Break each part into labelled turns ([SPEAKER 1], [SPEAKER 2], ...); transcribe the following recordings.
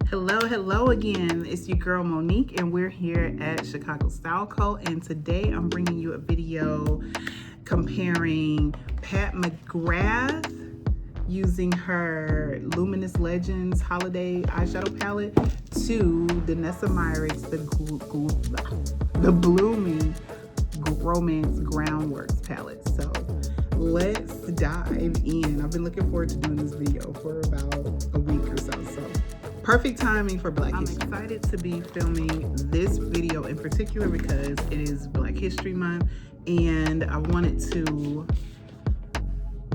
[SPEAKER 1] Hello again. It's your girl Monique, and we're here at Chicago Style Co. And today I'm bringing you a video comparing Pat McGrath using her Luminous Legends Holiday Eyeshadow Palette to Danessa Myricks, the Blooming Romance Groundworks Palette. So let's dive in. I've been looking forward to doing this video for about a week or so. Perfect timing for Black History. I'm excited to be filming this video in particular because it is Black History Month, and I wanted to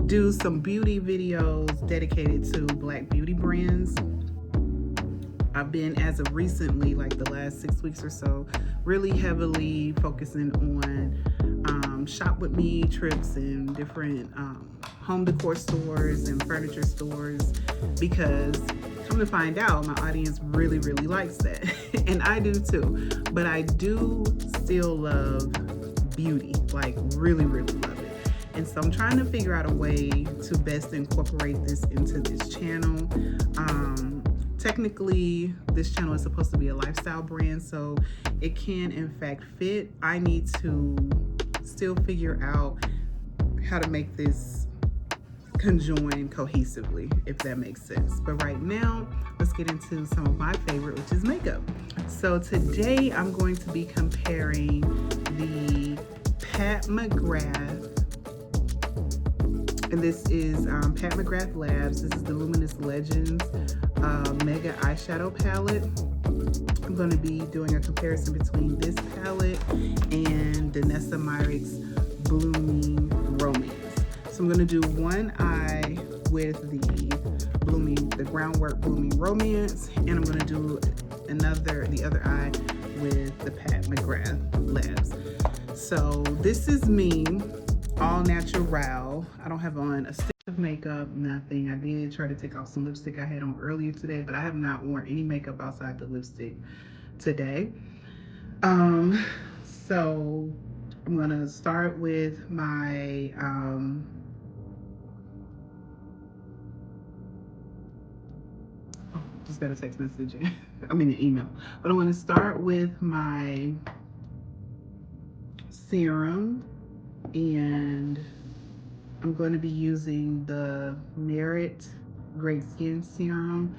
[SPEAKER 1] do some beauty videos dedicated to Black beauty brands. I've been, as of recently, like the last 6 weeks or so, really heavily focusing on shop with me trips and different home decor stores and furniture stores, because come to find out, my audience really likes that. And I do too, but I do still love beauty, like really love it. And so I'm trying to figure out a way to best incorporate this into this channel. Technically, this channel is supposed to be a lifestyle brand, so it can in fact fit. I need to still figure out how to make this conjoin cohesively, if that makes sense. But right now, let's get into some of my favorite, which is makeup. So today I'm going to be comparing the Pat McGrath, and this is Pat McGrath Labs. This is the Luminous Legends Mega Eyeshadow Palette. I'm going to be doing a comparison between this palette and Danessa Myricks Blooming Romance. So I'm going to do one eye with the Groundwork Blooming Romance, and I'm going to do the other eye with the Pat McGrath Labs. So this is me, all natural. I don't have on a stick of makeup, nothing. I did try to take off some lipstick I had on earlier today, but I have not worn any makeup outside the lipstick today. So I'm going to start with my just got a text message. I mean an email. But I'm going to start with my serum, and I'm going to be using the Merit Great Skin Serum.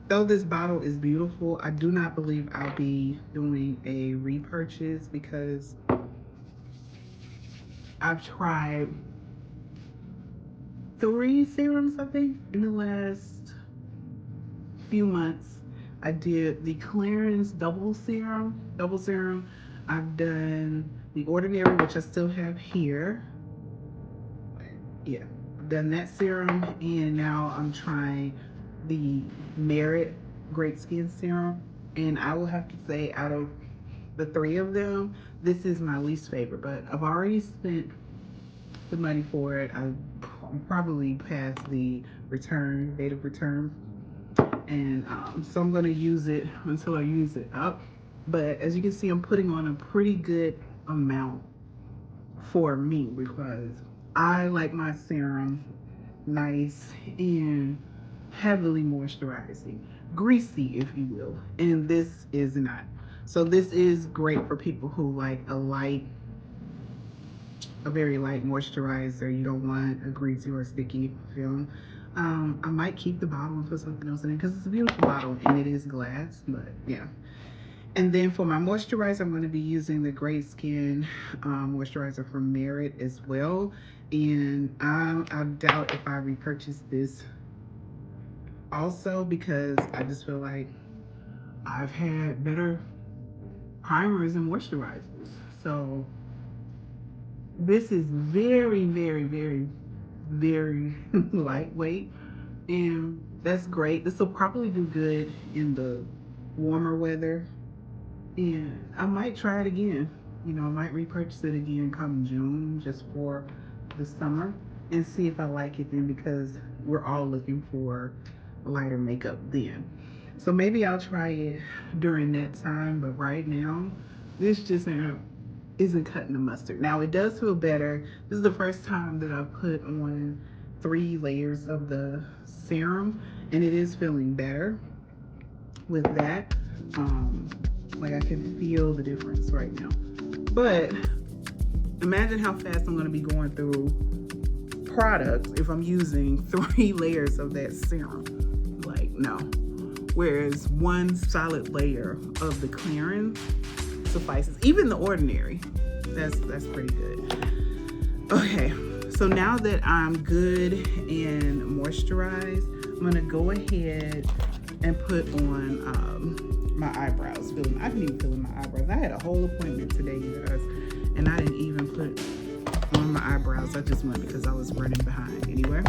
[SPEAKER 1] Though this bottle is beautiful, I do not believe I'll be doing a repurchase because I've tried 3 serums, I think, in the last few months. I did the Clarins double serum. I've done the Ordinary, which I still have here. Yeah, I've done that serum, and now I'm trying the Merit Great Skin Serum. And I will have to say, out of the 3 of them, this is my least favorite, but I've already spent the money for it. I'm probably past the date of return, and so I'm going to use it until I use it up. But as you can see, I'm putting on a pretty good amount for me because I like my serum nice and heavily moisturizing, greasy if you will, and this is not. So this is great for people who like a very light moisturizer. You don't want a greasy or sticky film. I might keep the bottle and put something else in it because it's a beautiful bottle and it is glass, but yeah. And then for my moisturizer, I'm going to be using the Great Skin moisturizer from Merit as well. And I doubt if I repurchase this also, because I just feel like I've had better primers and moisturizers. So this is very lightweight, and that's great. This will probably do good in the warmer weather, and I might try it again. I might repurchase it again come June, just for the summer, and see if I like it then, because we're all looking for lighter makeup then. So maybe I'll try it during that time, but right now this just isn't cutting the mustard. Now it does feel better. This is the first time that I've put on 3 layers of the serum, and it is feeling better with that. Like I can feel the difference right now. But imagine how fast I'm going to be going through products if I'm using 3 layers of that serum. Like, no. Whereas 1 solid layer of the clearing suffices. Even the ordinary, that's pretty good. Okay, so now that I'm good and moisturized, I'm gonna go ahead and put on my eyebrows. I didn't even fill in my eyebrows. I had a whole appointment today, you guys, and I didn't even put on my eyebrows. I just went because I was running behind. Anyway,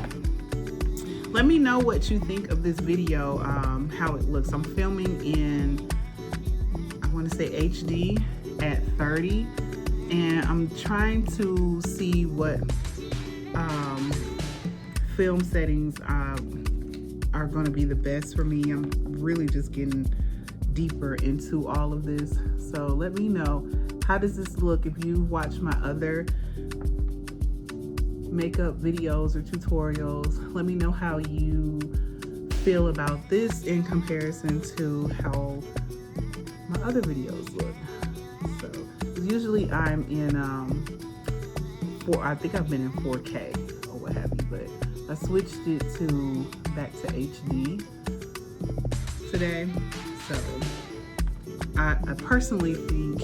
[SPEAKER 1] let me know what you think of this video, how it looks. I'm filming in, I want to say HD at 30, and I'm trying to see what film settings are going to be the best for me. I'm really just getting deeper into all of this, so let me know, how does this look if you watch my other makeup videos or tutorials? Let me know how you feel about this in comparison to how my other videos look. So usually I'm in I think I've been in 4K or what have you, but I switched it back to HD today. So I personally think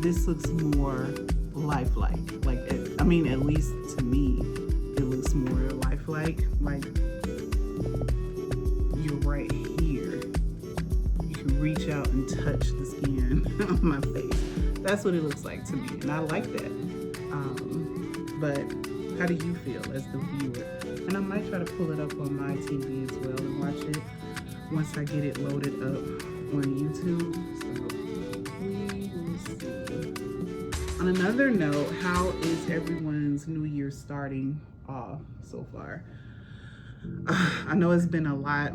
[SPEAKER 1] this looks more lifelike. Like, I mean, at least to me, it looks more lifelike. Like, you're right here. You can reach out and touch the skin on my face. That's what it looks like to me, and I like that. But how do you feel as the viewer? And I might try to pull it up on my TV as well and watch it once I get it loaded up on YouTube. So we will see. On another note, how is everyone's New Year starting off so far? I know it's been a lot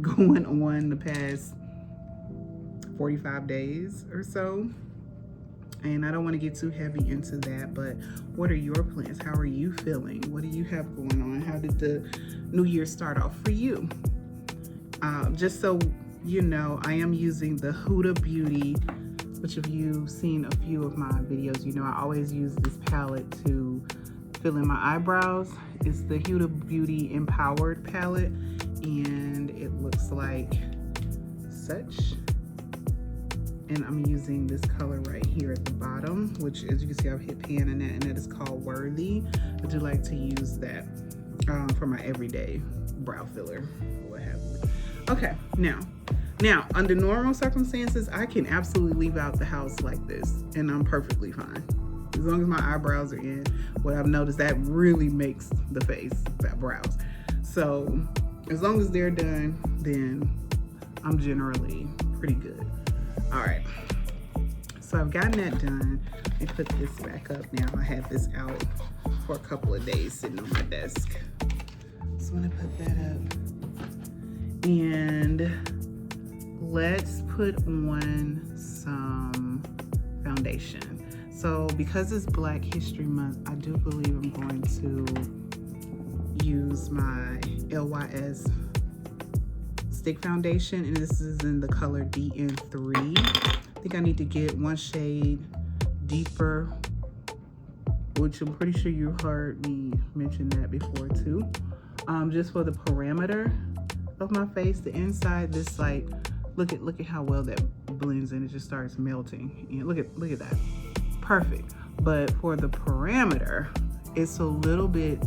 [SPEAKER 1] going on the past 45 days or so, and I don't want to get too heavy into that, but what are your plans? How are you feeling? What do you have going on? How did the New Year start off for you? Just so you know, I am using the Huda Beauty, which if you've seen a few of my videos, you know I always use this palette to fill in my eyebrows. It's the Huda Beauty Empowered palette, and it looks like such. And I'm using this color right here at the bottom, which, as you can see, I've hit pan in that, and that is called Worthy. I do like to use that for my everyday brow filler or what have you. Okay, now under normal circumstances, I can absolutely leave out the house like this, and I'm perfectly fine. As long as my eyebrows are in. What I've noticed, that really makes the face, that brows. So as long as they're done, then I'm generally pretty good. All right, so I've gotten that done. Let me put this back up now. I had this out for a couple of days sitting on my desk. So I'm gonna put that up. And let's put on some foundation. So because it's Black History Month, I do believe I'm going to use my LYS stick foundation, and this is in the color DN3. I think I need to get 1 shade deeper, which I'm pretty sure you heard me mention that before too. Just for the perimeter of my face, the inside, this like, look at how well that blends in. It just starts melting. And look at that, perfect. But for the perimeter, it's a little bit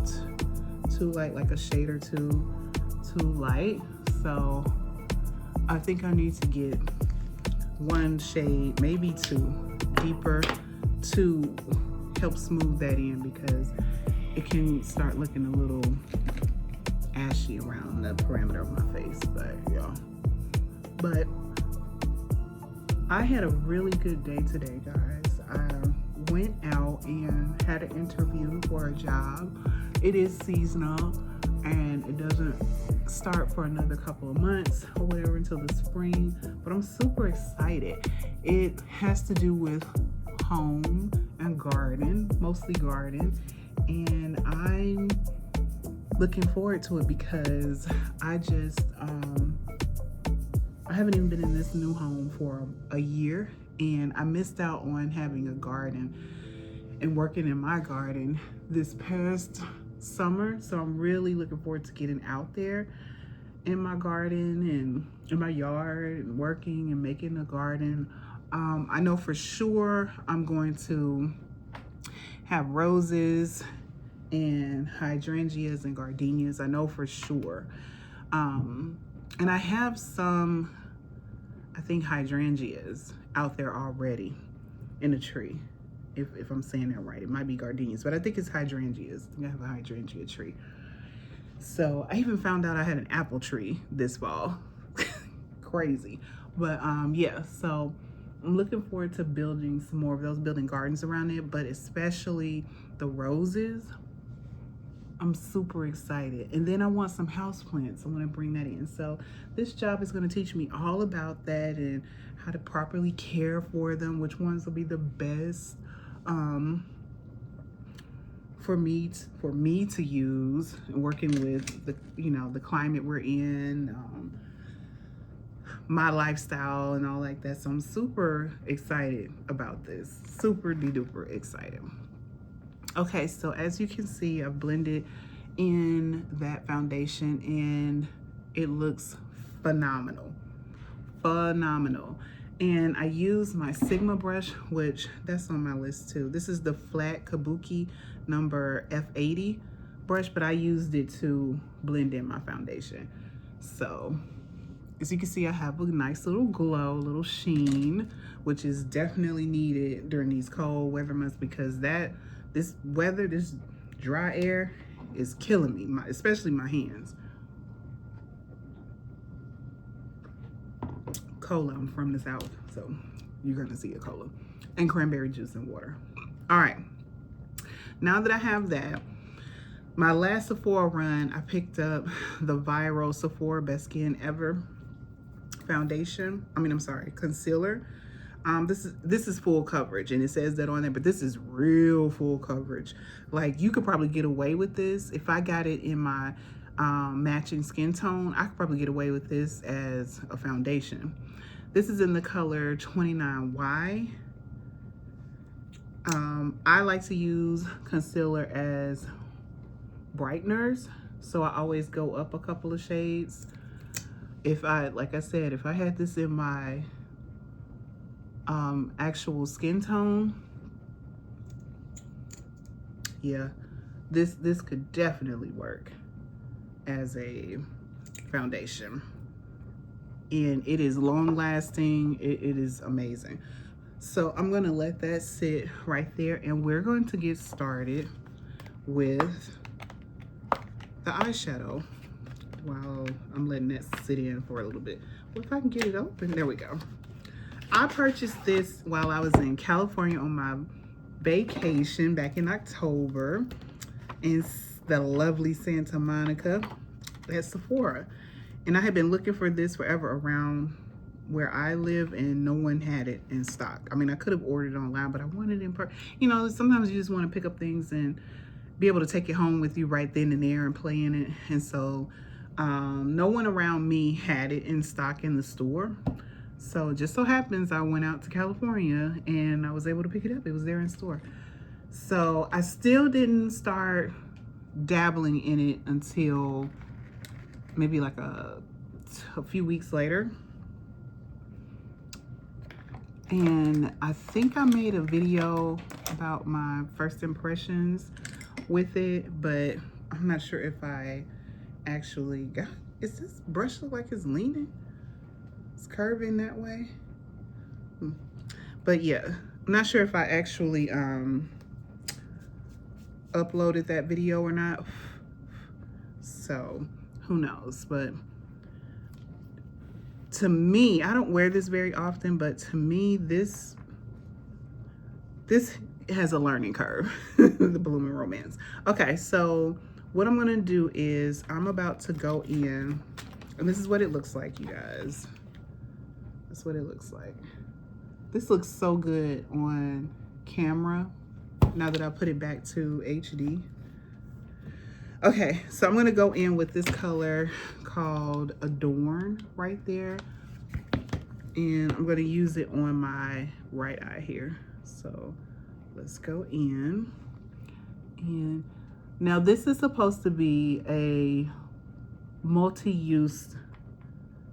[SPEAKER 1] too light, like a shade or two too light. So I think I need to get 1 shade, maybe 2, deeper to help smooth that in, because it can start looking a little ashy around the perimeter of my face. But I had a really good day today, guys. I went out and had an interview for a job. It is seasonal, and it doesn't start for another couple of months or whatever until the spring, but I'm super excited. It has to do with home and garden, mostly garden, and I'm looking forward to it because I haven't even been in this new home for a year, and I missed out on having a garden and working in my garden this past summer. So I'm really looking forward to getting out there in my garden and in my yard and working and making a garden. I know for sure I'm going to have roses and hydrangeas and gardenias. I know for sure. And I have some, I think, hydrangeas out there already in a tree. If I'm saying that right, it might be gardenias, but I think it's hydrangeas. I think I have a hydrangea tree. So I even found out I had an apple tree this fall. Crazy. But yeah, so I'm looking forward to building some more of those, building gardens around it, but especially the roses. I'm super excited. And then I want some houseplants. I want to bring that in. So this job is going to teach me all about that and how to properly care for them, which ones will be the best for me to use, working with the the climate we're in, my lifestyle and all like that. So I'm super excited about this, super duper excited. Okay, so as you can see, I've blended in that foundation and it looks phenomenal. And I use my Sigma brush, which that's on my list too. This is the flat Kabuki number F80 brush, but I used it to blend in my foundation. So as you can see, I have a nice little glow, little sheen, which is definitely needed during these cold weather months, because this weather, this dry air is killing me, especially my hands. Cola, I'm from the South, so you're gonna see a cola. And cranberry juice and water. All right, now that I have that, my last Sephora run, I picked up the viral Sephora Best Skin Ever foundation. Concealer. This is full coverage, and it says that on there, but this is real full coverage. Like, you could probably get away with this. If I got it in my matching skin tone, I could probably get away with this as a foundation. This is in the color 29Y. I like to use concealer as brighteners, so I always go up a couple of shades. Like I said, if I had this in my actual skin tone, yeah, this could definitely work as a foundation, and it is long lasting. It is amazing. So I'm gonna let that sit right there, and we're going to get started with the eyeshadow while I'm letting that sit in for a little bit. Well, if I can get it open, there we go. I purchased this while I was in California on my vacation back in October in the lovely Santa Monica at Sephora. And I had been looking for this forever around where I live, and no one had it in stock. I mean, I could have ordered it online, but I wanted it in person. You know, sometimes you just want to pick up things and be able to take it home with you right then and there and play in it. And so no one around me had it in stock in the store. So it just so happens I went out to California and I was able to pick it up. It was there in store. So I still didn't start dabbling in it until maybe like a few weeks later. And I think I made a video about my first impressions with it, but I'm not sure if I actually got, is this brush look like it's leaning? It's curving that way. But yeah, I'm not sure if I actually uploaded that video or not. So who knows? But to me, I don't wear this very often, but to me, this has a learning curve. The Blooming Romance. Okay, so what I'm gonna do is I'm about to go in, and this is what it looks like, you guys. That's what it looks like. This looks so good on camera now that I put it back to HD. Okay, so I'm gonna go in with this color called Adorn right there. And I'm gonna use it on my right eye here. So let's go in. And now this is supposed to be a multi-use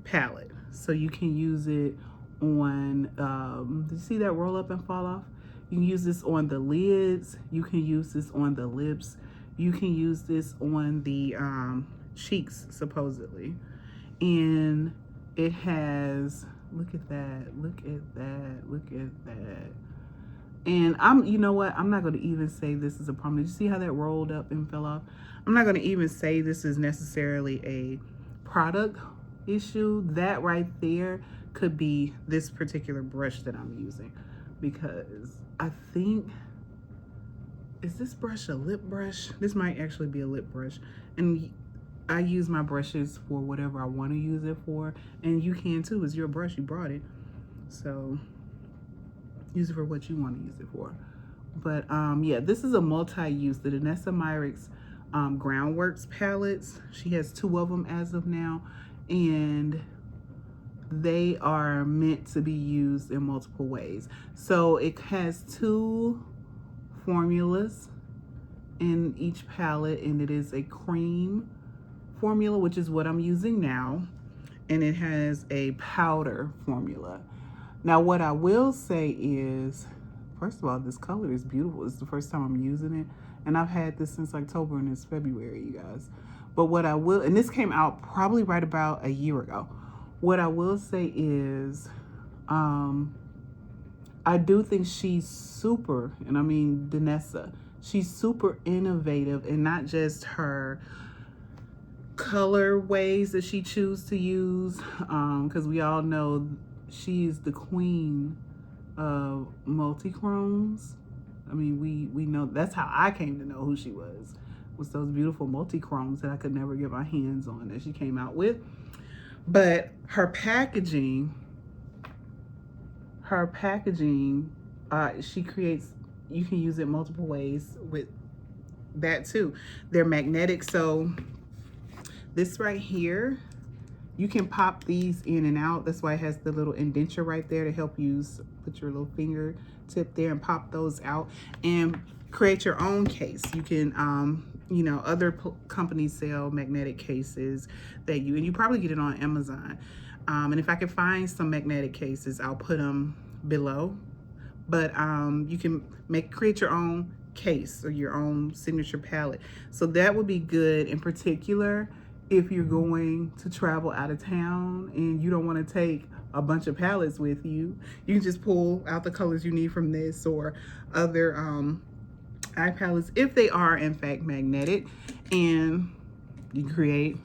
[SPEAKER 1] palette. So you can use it on, did you see that roll up and fall off? You can use this on the lids. You can use this on the lips. You can use this on the cheeks, supposedly. And it has, look at that, look at that, look at that. And you know what? I'm not going to even say this is a problem. Did you see how that rolled up and fell off? I'm not going to even say this is necessarily a product issue. That right there could be this particular brush that I'm using, because I think, is this brush a lip brush? This might actually be a lip brush. And I use my brushes for whatever I want to use it for. And you can too. It's your brush. You brought it. So use it for what you want to use it for. But yeah, this is a multi-use. The Danessa Myricks Groundworks palettes. She has 2 of them as of now. And they are meant to be used in multiple ways. So it has 2 formulas in each palette, and it is a cream formula, which is what I'm using now, and it has a powder formula. Now what I will say is, first of all, this color is beautiful. It's the first time I'm using it, and I've had this since October, and it's February, you guys. But what I will, and this came out probably right about a year ago. What I will say is, I do think she's super, and I mean Danessa, she's super innovative, and not just her color ways that she chooses to use, because we all know she's the queen of multi-chromes. I mean, we know, that's how I came to know who she was those beautiful multi-chromes that I could never get my hands on that she came out with. But her packaging, she creates, you can use it multiple ways with that too. They're magnetic, so this right here, you can pop these in and out. That's why it has the little indenture right there to help you put your little finger tip there and pop those out and create your own case. You can, you know, other companies sell magnetic cases that and you probably get it on Amazon. And if I can find some magnetic cases, I'll put them below. But you can create your own case or your own signature palette. So that would be good, in particular if you're going to travel out of town and you don't want to take a bunch of palettes with you. You can just pull out the colors you need from this or other eye palettes, if they are in fact magnetic, and you create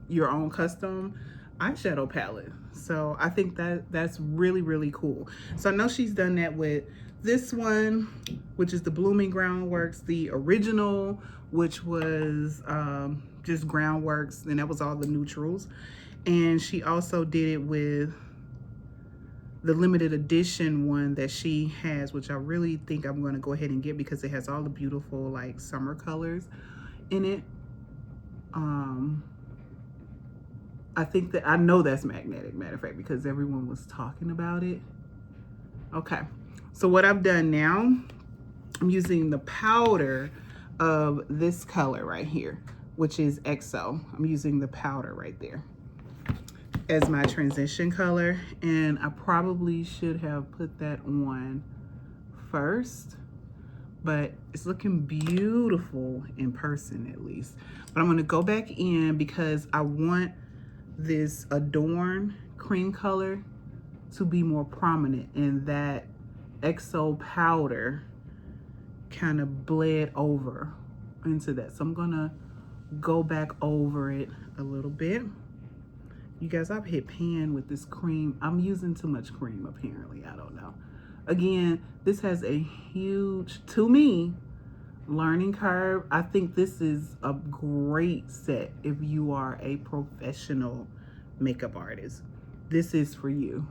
[SPEAKER 1] your own custom eyeshadow palette. So I think that's really, really cool. So I know she's done that with this one, which is the Blooming Groundworks, the original, which was just Groundworks, and that was all the neutrals. And she also did it with the limited edition one that she has, which I really think I'm going to go ahead and get because it has all the beautiful like summer colors in it. I think that, I know that's magnetic, matter of fact, because everyone was talking about it. Okay, so what I've done now, I'm using the powder of this color right here, which is XO. I'm using the powder right there as my transition color, and I probably should have put that on first, but it's looking beautiful in person at least. But I'm gonna go back in because I want this Adorn cream color to be more prominent, and that XO powder kind of bled over into that. So I'm gonna go back over it a little bit. You guys, I've hit pan with this cream. I'm using too much cream apparently, I don't know. Again, this has a huge, to me, learning curve. I think this is a great set if you are a professional makeup artist. This is for you.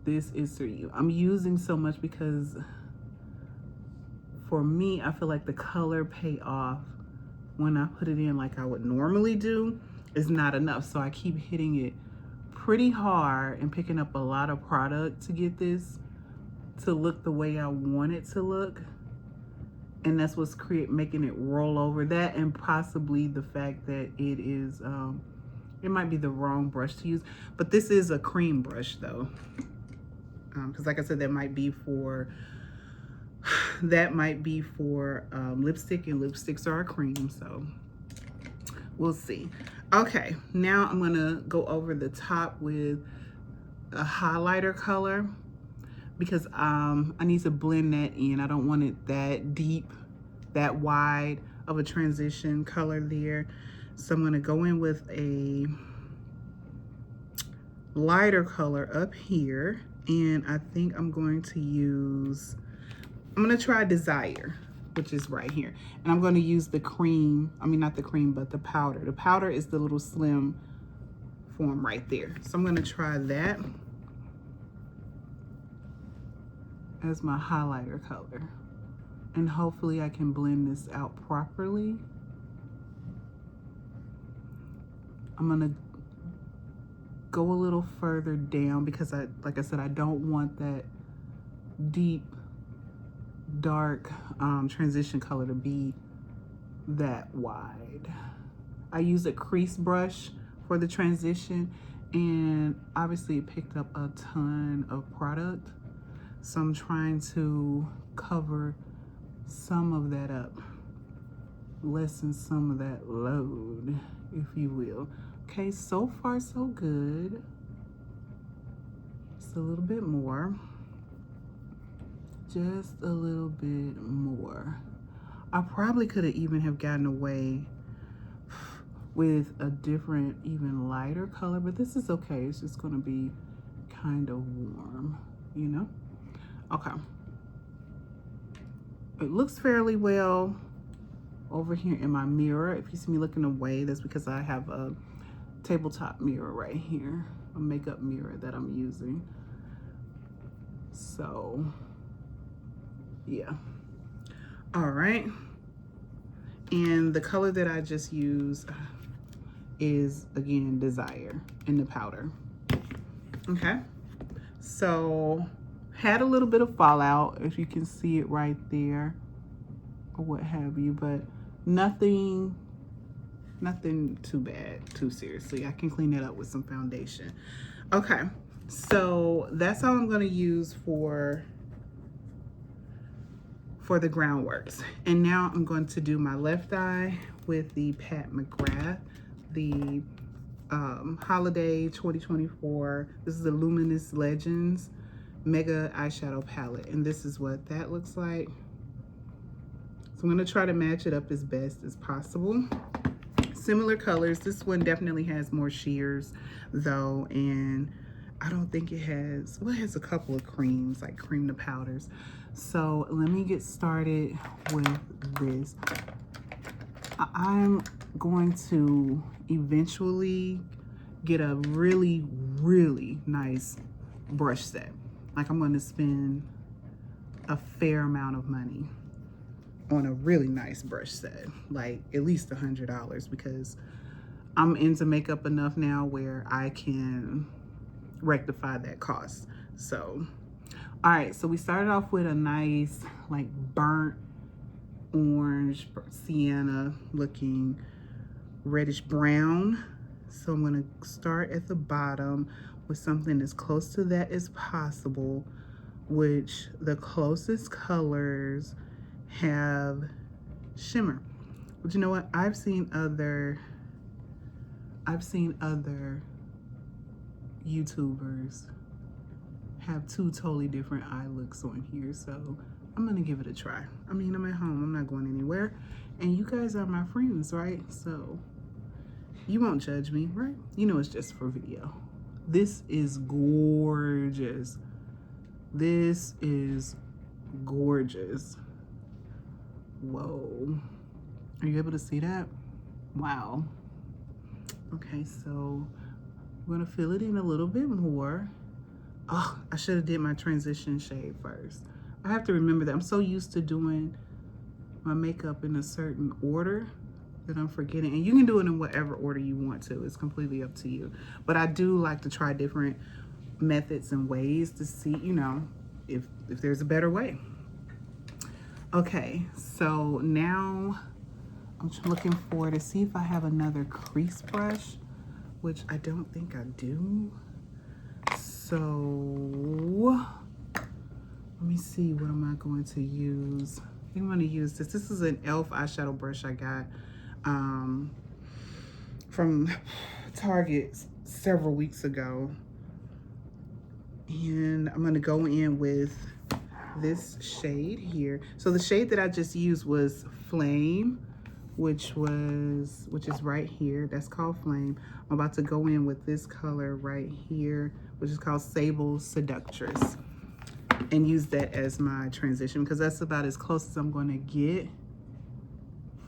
[SPEAKER 1] This is for you. I'm using so much because for me, I feel like the color payoff when I put it in like I would normally do, is not enough. So I keep hitting it pretty hard and picking up a lot of product to get this to look the way I want it to look. And that's what's making it roll over. That, and possibly the fact that it is, it might be the wrong brush to use. But this is a cream brush though. Because like I said, that might be for lipstick, and lipsticks are a cream, so we'll see. Okay, now I'm gonna go over the top with a highlighter color, because I need to blend that in. I don't want it that deep, that wide of a transition color there. So I'm gonna go in with a lighter color up here, and I think I'm going to use, I'm gonna try Desire, which is right here. And I'm gonna use the cream, I mean not the cream, but the powder. The powder is the little slim form right there. So I'm gonna try that as my highlighter color. And hopefully I can blend this out properly. I'm gonna go a little further down because like I said, I don't want that deep, dark transition color to be that wide. I use a crease brush for the transition, and obviously it picked up a ton of product. So I'm trying to cover some of that up, lessen some of that load, if you will. Okay, so far so good. Just a little bit more. Just a little bit more. I probably could have even have gotten away with a different, even lighter color, but this is okay. It's just gonna be kind of warm, you know? Okay. It looks fairly well over here in my mirror. If you see me looking away, that's because I have a tabletop mirror right here, a makeup mirror that I'm using. So, yeah. All right. And the color that I just used is, again, Desire in the powder. Okay. So, had a little bit of fallout, if you can see it right there, or what have you, but nothing too bad, too seriously. I can clean it up with some foundation. Okay, so that's all I'm gonna use for the groundworks. And now I'm going to do my left eye with the Pat McGrath, the Holiday 2024. This is the Luminous Legends Mega Eyeshadow Palette, and this is what that looks like. So I'm gonna try to match it up as best as possible. Similar colors. This one definitely has more sheers though, and I don't think it has, well, it has a couple of creams, like cream to powders. So let me get started with this. I'm going to eventually get a really, really nice brush set. Like, I'm going to spend a fair amount of money on a really nice brush set, like at least $100, because I'm into makeup enough now where I can rectify that cost. So, all right, so we started off with a nice like burnt orange, sienna looking reddish brown. So I'm gonna start at the bottom with something as close to that as possible, which the closest colors have shimmer. But you know what? I've seen other YouTubers have two totally different eye looks on here, so I'm gonna give it a try. I mean, I'm at home, I'm not going anywhere, and you guys are my friends, right? So you won't judge me, right? You know it's just for video. This is gorgeous. This is gorgeous. Whoa. Are you able to see that? Wow. Okay, so I'm gonna fill it in a little bit more. Oh, I should have did my transition shade first. I have to remember that. I'm so used to doing my makeup in a certain order that I'm forgetting. And you can do it in whatever order you want to. It's completely up to you. But I do like to try different methods and ways to see, you know, if there's a better way. Okay, so now I'm looking for to see if I have another crease brush, which I don't think I do. So let me see, what am I going to use? I think I'm going to use this. This is an e.l.f. eyeshadow brush I got from Target several weeks ago. And I'm going to go in with this shade here. So the shade that I just used was Flame, which is right here. That's called Flame. I'm about to go in with this color right here, which is called Sable Seductress, and use that as my transition because that's about as close as I'm going to get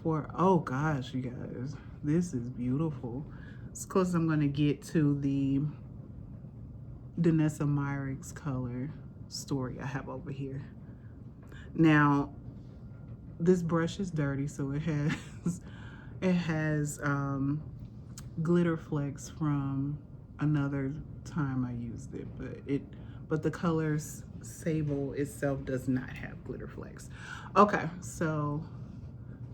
[SPEAKER 1] for, oh gosh, you guys, this is beautiful. As close as I'm going to get to the Danessa Myricks color story I have over here. Now, this brush is dirty, so it has glitter flecks from another time I used it, but the colors Sable itself does not have glitter flecks. Okay, so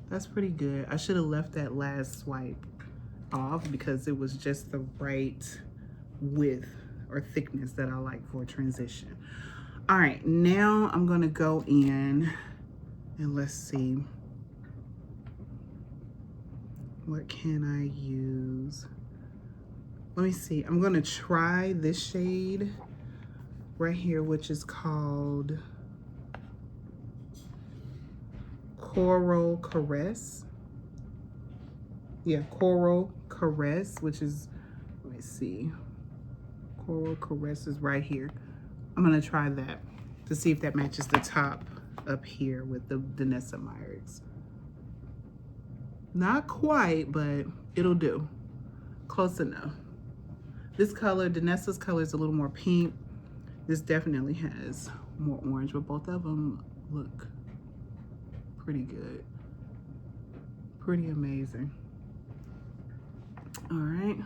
[SPEAKER 1] that's pretty good. I should have left that last swipe off because it was just the right width or thickness that I like for a transition. All right, now I'm gonna go in and let's see, what can I use? Let me see, I'm gonna try this shade right here, which is called Coral Caress. Yeah, Coral Caress, which is, let me see, Coral Caress is right here. I'm gonna try that to see if that matches the top up here with the Danessa Myricks. Not quite, but it'll do. Close enough. This color, Danessa's color, is a little more pink. This definitely has more orange, but both of them look pretty good. Pretty amazing. All right.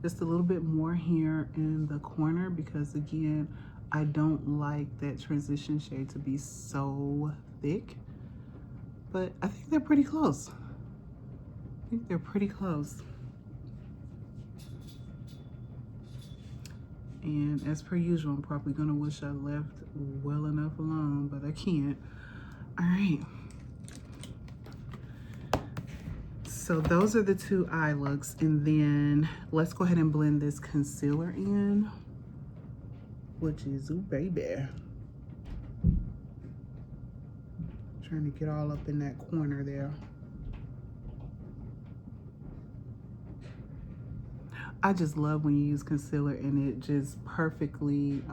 [SPEAKER 1] Just a little bit more here in the corner because, again, I don't like that transition shade to be so thick. But I think they're pretty close. I think they're pretty close. And as per usual, I'm probably gonna wish I left well enough alone, but I can't. All right. So those are the two eye looks. And then let's go ahead and blend this concealer in, which is, ooh, baby. Trying to get all up in that corner there. I just love when you use concealer and it just perfectly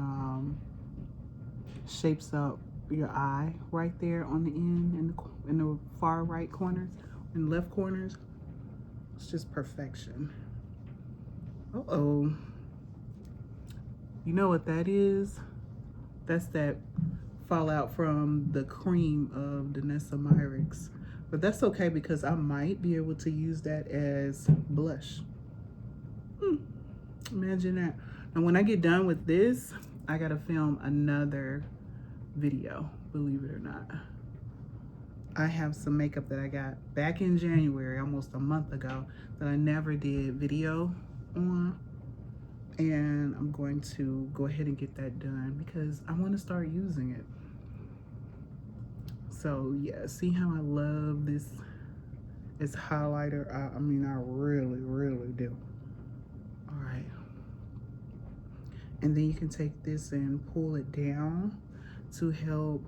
[SPEAKER 1] shapes up your eye right there on the end in the far right corners and left corners. It's just perfection. Uh-oh. You know what that is? That's that fallout from the cream of Danessa Myricks. But that's okay because I might be able to use that as blush. Imagine that. And when I get done with this, I gotta film another video, believe it or not. I have some makeup that I got back in January, almost a month ago, that I never did video on. And I'm going to go ahead and get that done because I want to start using it. So yeah, see how I love this as highlighter? I mean, I really, really do. All right. And then you can take this and pull it down to help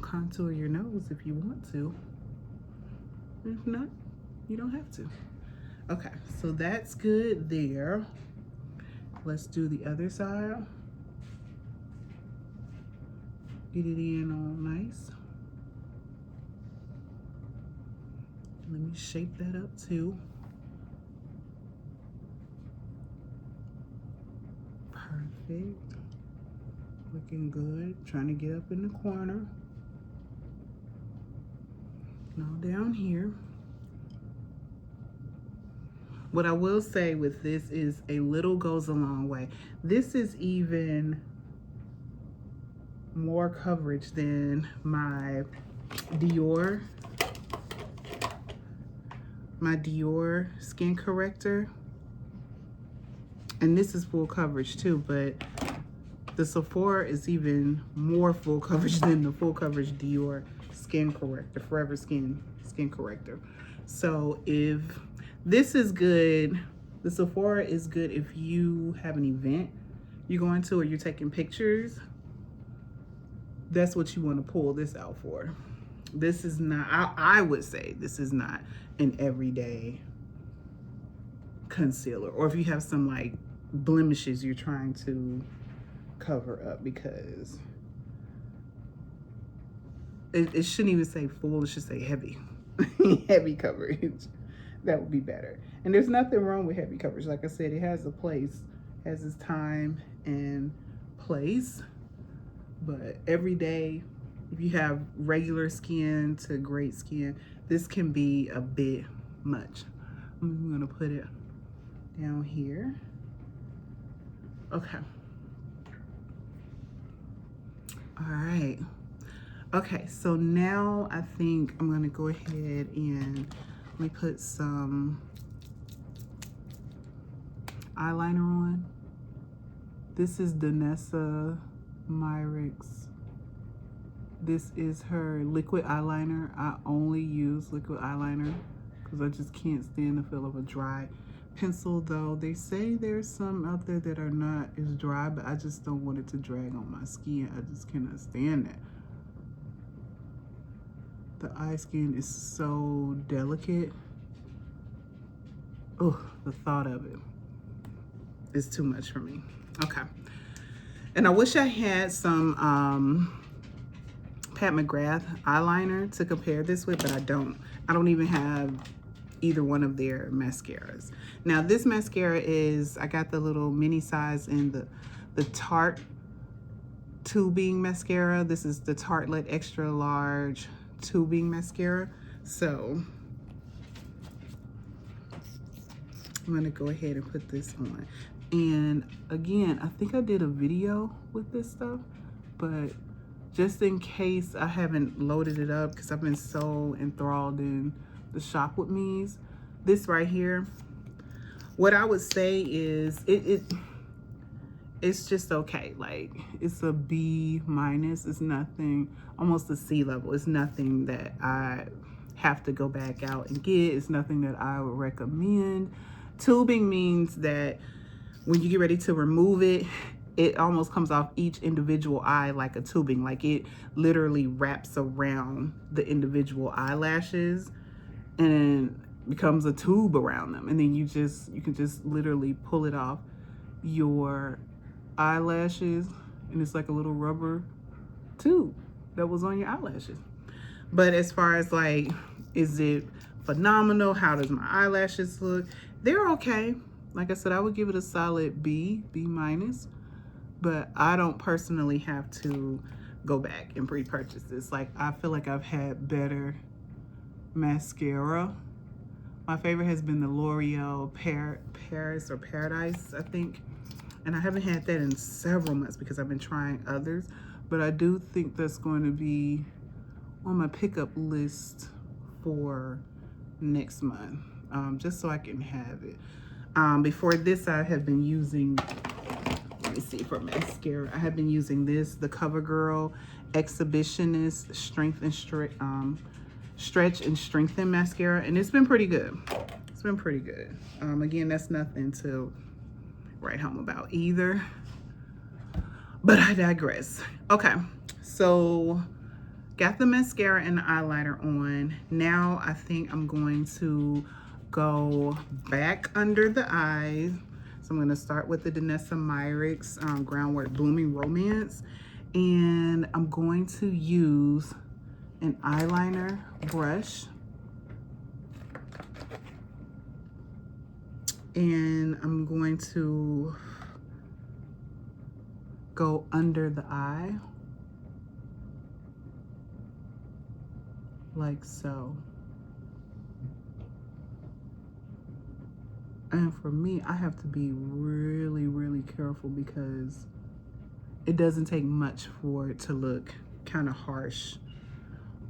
[SPEAKER 1] contour your nose if you want to. If not, you don't have to. Okay, so that's good there. Let's do the other side. Get it in all nice. Let me shape that up too. Perfect. Looking good. Trying to get up in the corner. Now down here. What I will say with this is a little goes a long way. This is even more coverage than my Dior skin corrector. And this is full coverage too, but the Sephora is even more full coverage than the full coverage Dior skin corrector, Forever Skin corrector. So if this is good, the Sephora is good if you have an event you're going to or you're taking pictures. That's what you want to pull this out for. This is not, I would say this is not an everyday concealer, or if you have some like blemishes you're trying to cover up, because it shouldn't even say full, it should say heavy. Heavy coverage. That would be better. And there's nothing wrong with heavy coverage. Like I said, it has a place, has its time and place. But every day, if you have regular skin to great skin, this can be a bit much. I'm gonna put it down here. Okay. All right. Okay, so now I think I'm gonna go ahead and let me put some eyeliner on. This is Danessa Myricks. This is her liquid eyeliner. I only use liquid eyeliner because I just can't stand the feel of a dry pencil, though they say there's some out there that are not as dry, but I just don't want it to drag on my skin. I just cannot stand that. The eye skin is so delicate. Oh, the thought of it is too much for me. Okay. And I wish I had some Pat McGrath eyeliner to compare this with, but I don't. I don't even have either one of their mascaras. Now this mascara is, I got the little mini size in the Tarte tubing mascara. This is the Tartelette extra large tubing mascara. So I'm gonna go ahead and put this on. And again, I think I did a video with this stuff, but just in case I haven't loaded it up because I've been so enthralled in the shop with me's, this right here, what I would say is it's just okay. Like, it's a B minus. It's nothing, almost a C level. It's nothing that I have to go back out and get. It's nothing that I would recommend. Tubing means that when you get ready to remove it, it almost comes off each individual eye like a tubing. Like, it literally wraps around the individual eyelashes and becomes a tube around them. And then you can just literally pull it off your eyelashes, and it's like a little rubber tube that was on your eyelashes. But as far as like, is it phenomenal? How does my eyelashes look? They're okay. Like I said, I would give it a solid B minus, but I don't personally have to go back and repurchase this. Like, I feel like I've had better mascara. My favorite has been the L'Oreal Paris or Paradise, I think. And I haven't had that in several months because I've been trying others. But I do think that's going to be on my pickup list for next month, just so I can have it. Before this, I have been using, let me see, for mascara, I have been using this, the CoverGirl Exhibitionist Stretch and Strengthen Mascara, and it's been pretty good. It's been pretty good. Again, that's nothing to write home about either, but I digress. Okay, so got the mascara and the eyeliner on. Now I think I'm going to go back under the eyes. So I'm going to start with the Danessa Myricks Groundwork Blooming Romance, and I'm going to use an eyeliner brush, and I'm going to go under the eye. like so. And for me, I have to be really, really careful because it doesn't take much for it to look kind of harsh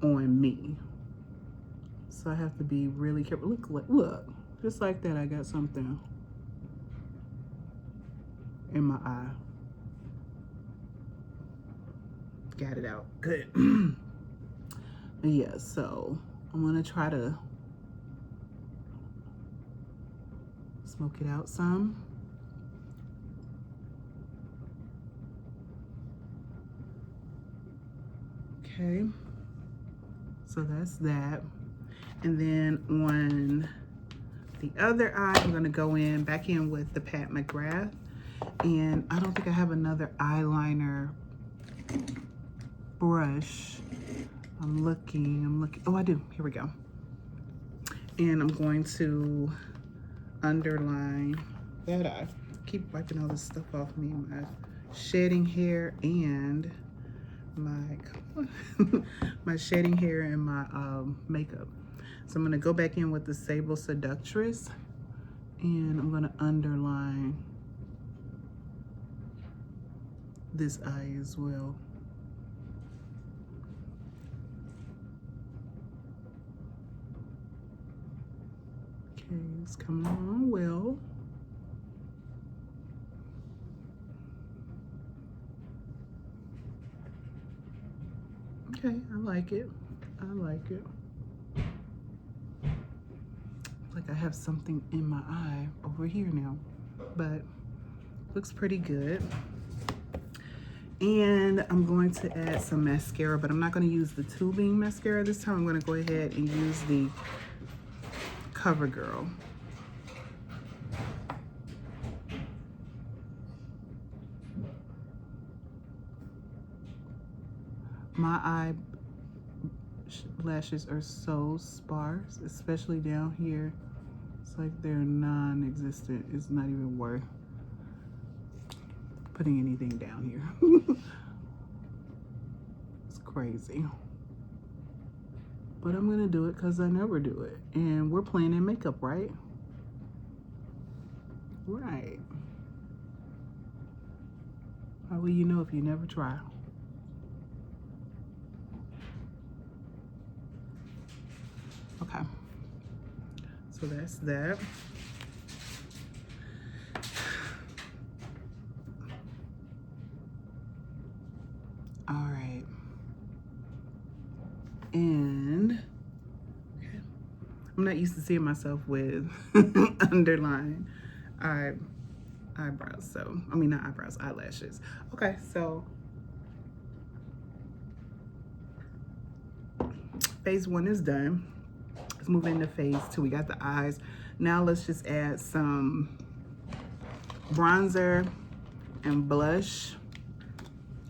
[SPEAKER 1] on me. So I have to be really careful. Look, just like that, I got something in my eye. Got it out, good. Yeah, so I'm gonna try to smoke it out some. Okay, so that's that. And then on the other eye, I'm gonna go back in with the Pat McGrath. And I don't think I have another eyeliner brush. I'm looking. Oh, I do, here we go. And I'm going to underline that eye. Keep wiping all this stuff off me. My shedding hair and my my shedding hair and my makeup. So I'm gonna go back in with the Sable Seductress and I'm gonna underline this eye as well. Okay, it's coming along well. Okay, I like it. I like it. Like I have something in my eye over here now, but looks pretty good. And I'm going to add some mascara, but I'm not going to use the tubing mascara this time. I'm going to go ahead and use the CoverGirl. My eyelashes are so sparse, especially down here. It's like they're non-existent. It's not even worth putting anything down here. It's crazy. But I'm gonna do it because I never do it. And we're playing in makeup, right? Right. How will you know if you never try? Okay. So that's that. All right. And okay. I'm not used to seeing myself with underline eyebrows. So, I mean, not eyebrows, eyelashes. Okay, so phase one is done. Let's move into phase two. We got the eyes. Now let's just add some bronzer and blush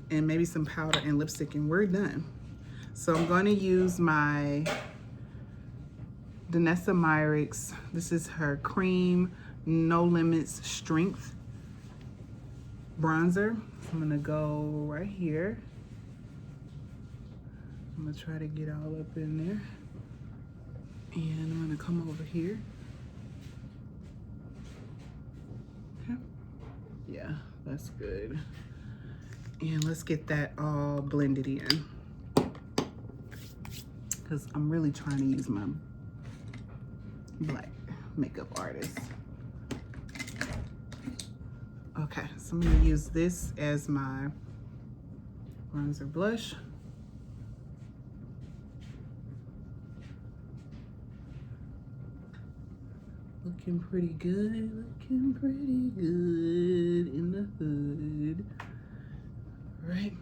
[SPEAKER 1] and maybe some powder and lipstick, and we're done. So I'm going to use my Danessa Myricks. This is her Cream No Limits Strength bronzer. So I'm gonna go right here. I'm gonna try to get all up in there. And I'm gonna come over here. Okay. Yeah, that's good. And let's get that all blended in, because I'm really trying to use my black makeup artist. Okay, so I'm gonna use this as my bronzer blush. Looking pretty good, looking pretty good in the hood, right?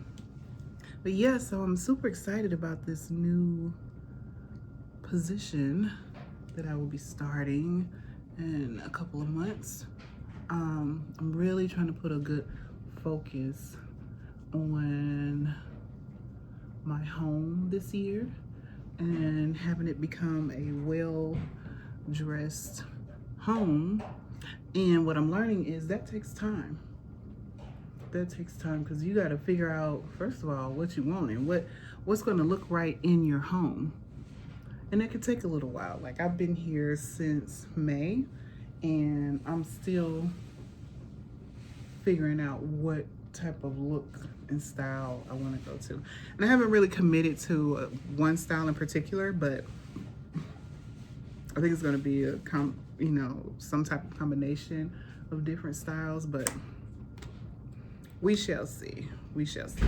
[SPEAKER 1] But yeah, so I'm super excited about this new position that I will be starting in a couple of months. I'm really trying to put a good focus on my home this year and having it become a well-dressed home. And what I'm learning is that takes time. That takes time, because you got to figure out, first of all, what you want and what's going to look right in your home. And it could take a little while. Like, I've been here since May, and I'm still figuring out what type of look and style I want to go to. And I haven't really committed to one style in particular, but I think it's going to be a some type of combination of different styles, but we shall see. We shall see.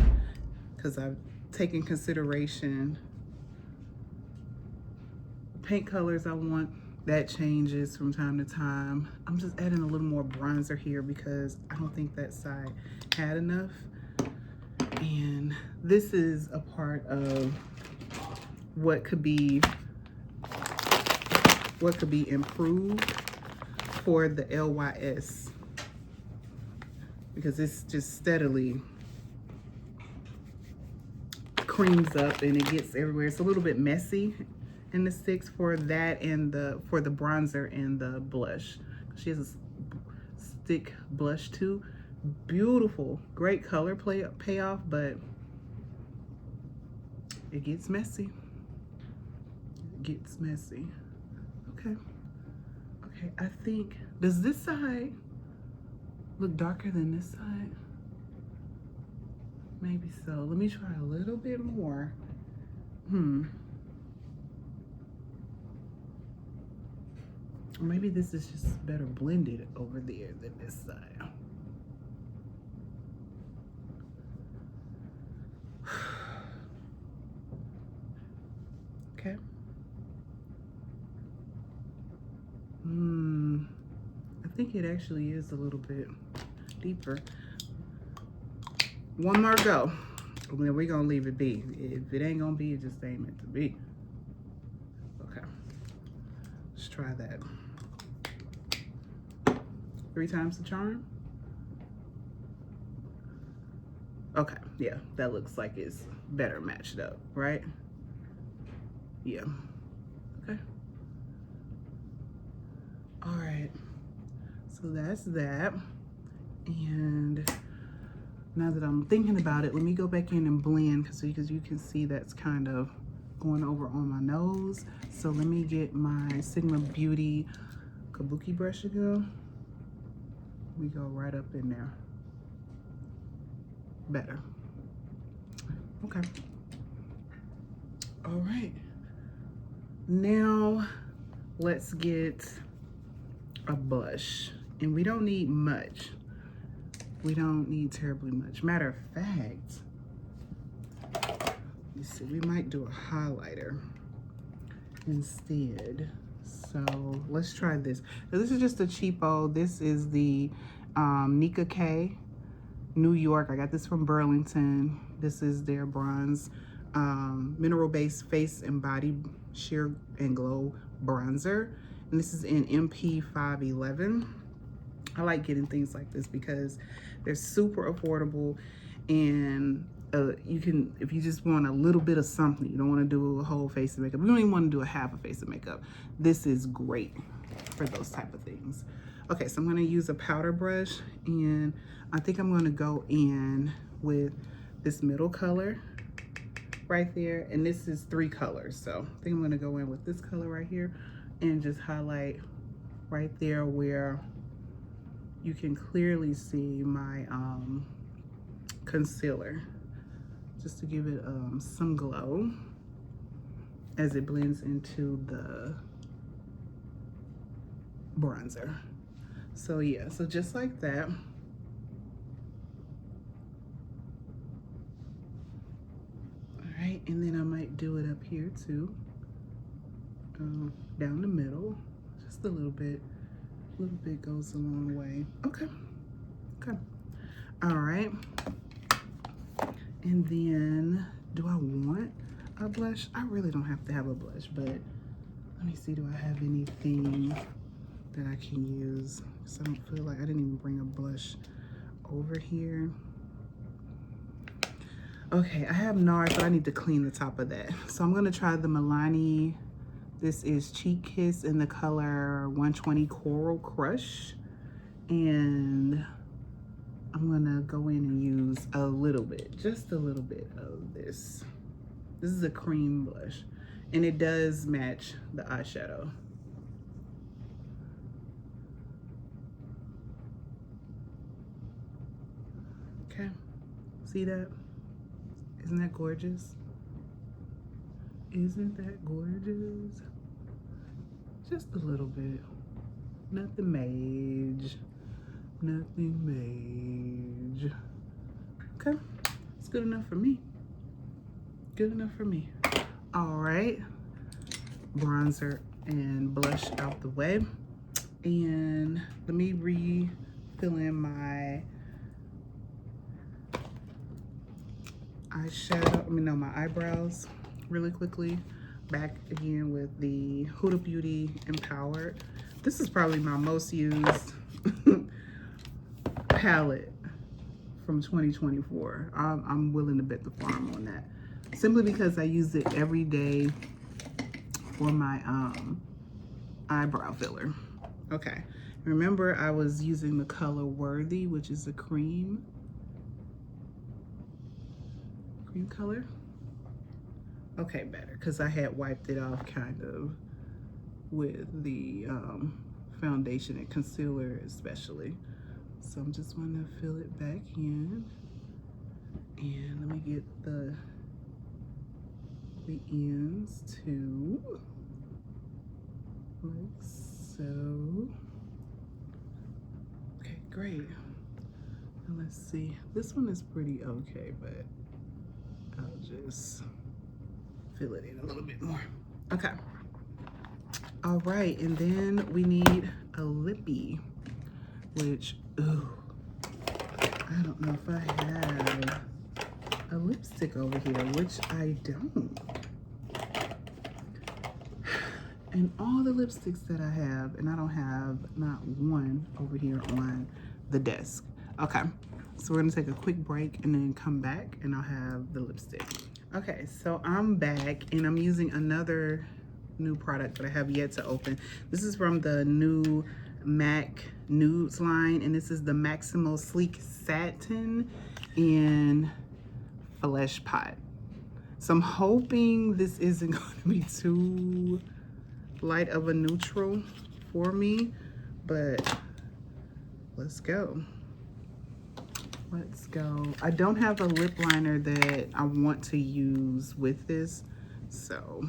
[SPEAKER 1] Because I've taken consideration paint colors I want. That changes from time to time. I'm just adding a little more bronzer here because I don't think that side had enough. And this is a part of what could be improved for the LYS, because it's just steadily creams up and it gets everywhere. It's a little bit messy in the sticks for that and for the bronzer and the blush. She has a stick blush too. Beautiful, great color payoff, but it gets messy. It gets messy. Okay. Okay, I think, does this side look darker than this side? Maybe so. Let me try a little bit more. Maybe this is just better blended over there than this side. Okay. I think it actually is a little bit deeper. One more go. Then we're gonna leave it be. If it ain't gonna be, it just ain't meant to be. Okay. Let's try that. 3 times the charm. Okay, yeah, that looks like it's better matched up, right? Yeah. Okay. All right. So that's that. And now that I'm thinking about it, let me go back in and blend because you can see that's kind of going over on my nose. So let me get my Sigma Beauty Kabuki brush again. We go right up in there. Better. Okay. All right. Now let's get a blush. And we don't need much. We don't need terribly much. Matter of fact, you see, we might do a highlighter instead. So let's try this. Now, this is just a cheapo. This is the Nika K, New York. I got this from Burlington. This is their bronze mineral-based face and body sheer and glow bronzer. And this is in MP 511. I like getting things like this because they're super affordable, and you can, if you just want a little bit of something, you don't want to do a whole face of makeup, you don't even want to do a half a face of makeup, this is great for those type of things. Okay, so I'm going to use a powder brush, and I think I'm going to go in with this middle color right there, and this is 3 colors, so I think I'm going to go in with this color right here and just highlight right there where you can clearly see my concealer, just to give it some glow as it blends into the bronzer. So yeah, so just like that. All right, and then I might do it up here too, down the middle, just a little bit. A little bit goes a long way. Okay. Okay. All right. And then, do I want a blush? I really don't have to have a blush, but let me see, do I have anything that I can use? So I don't feel like I didn't even bring a blush over here. Okay, I have NARS, but I need to clean the top of that. So I'm gonna try the Milani. This is Cheek Kiss in the color 120 Coral Crush. And I'm gonna go in and use a little bit, just a little bit of this. This is a cream blush. And it does match the eyeshadow. Okay, see that? Isn't that gorgeous? Isn't that gorgeous? Just a little bit. Nothing major. Nothing major. Okay, it's good enough for me. Good enough for me. All right, bronzer and blush out the way. And let me refill in my eyeshadow, my eyebrows really quickly. Back again with the Huda Beauty Empowered. This is probably my most used palette from 2024. I'm willing to bet the farm on that. Simply because I use it every day for my eyebrow filler. Okay, remember I was using the color Worthy, which is a cream color. Okay, better, because I had wiped it off kind of with the foundation and concealer especially. So I'm just want to fill it back in. And let me get the ends too, like so. Okay, great. And let's see, this one is pretty okay, but I'll just fill it in a little bit more. Okay. All right, and then we need a lippy, which, ooh, I don't know if I have a lipstick over here, which I don't. And all the lipsticks that I have, and I don't have not one over here on the desk. Okay, so we're gonna take a quick break and then come back and I'll have the lipstick. Okay, so I'm back and I'm using another new product that I have yet to open. This is from the new MAC Nudes line, and this is the Maximo Sleek Satin in Flesh Pot. So I'm hoping this isn't going to be too light of a neutral for me, but let's go. Let's go. I don't have a lip liner that I want to use with this, so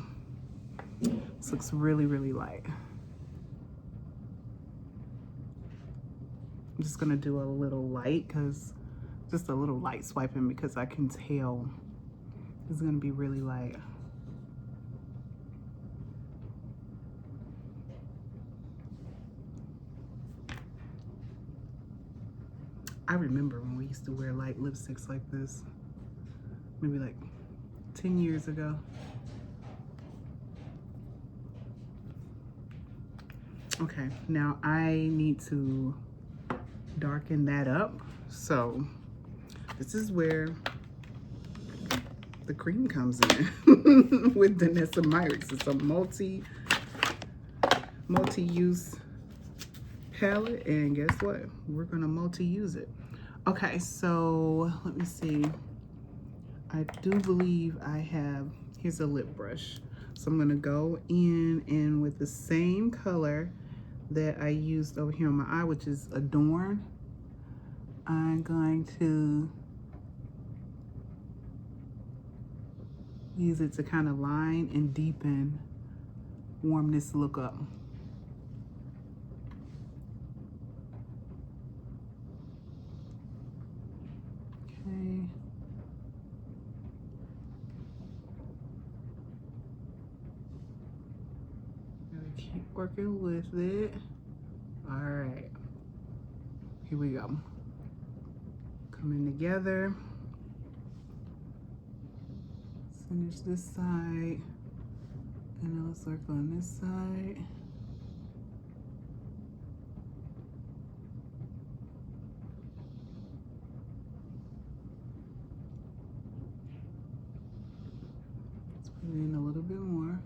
[SPEAKER 1] this looks really, really light. I'm just gonna do a little light, just a little light swiping, because I can tell it's gonna be really light. I remember when we used to wear light lipsticks like this, maybe like 10 years ago. Okay, now I need to darken that up. So this is where the cream comes in with Danessa Myricks. It's a multi-use palette, and guess what? We're gonna multi-use it. Okay, so let me see. I do believe I have, here's a lip brush. So I'm gonna go in and with the same color that I used over here on my eye, which is Adorn, I'm going to use it to kind of line and deepen, warm this look up. Okay. Gotta keep working with it. All right, here we go. Coming together. Finish this side, and I'll circle on this side. Let's put it in a little bit more.